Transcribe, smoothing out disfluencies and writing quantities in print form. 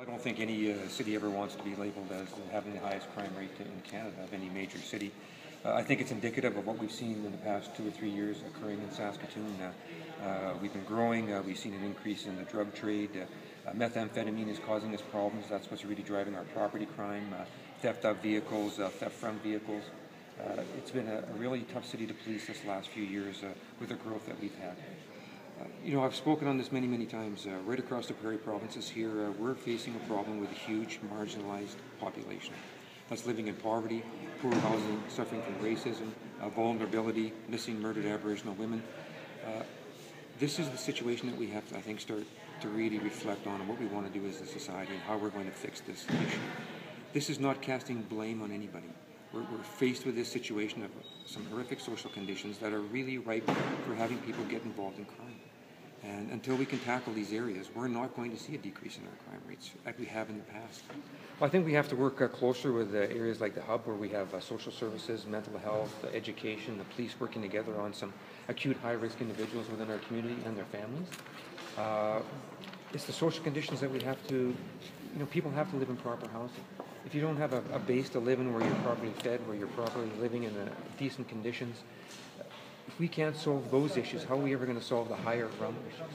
I don't think any city ever wants to be labeled as having the highest crime rate in Canada of any major city. I think it's indicative of what we've seen in the past 2 or 3 years occurring in Saskatoon. We've been growing. We've seen an increase in the drug trade. Methamphetamine is causing us problems. That's what's really driving our property crime, theft of vehicles, theft from vehicles. It's been a really tough city to police this last few years with the growth that we've had. I've spoken on this many times. Right across the Prairie provinces here, we're facing a problem with a huge marginalized population that's living in poverty, poor housing, suffering from racism, vulnerability, missing, murdered Aboriginal women. This is the situation that we have to, I think, start to really reflect on what we want to do as a society and how we're going to fix this issue. This is not casting blame on anybody. We're faced with this situation of some horrific social conditions that are really ripe for having people get involved in crime. And until we can tackle these areas, we're not going to see a decrease in our crime rates like we have in the past. Well, I think we have to work closer with areas like the Hub, where we have social services, mental health, education, the police working together on some acute high-risk individuals within our community and their families. It's the social conditions that we have to, people have to live in proper housing. If you don't have a base to live in where you're properly fed, where you're properly living in decent conditions, if we can't solve those issues, how are we ever going to solve the higher rung issues?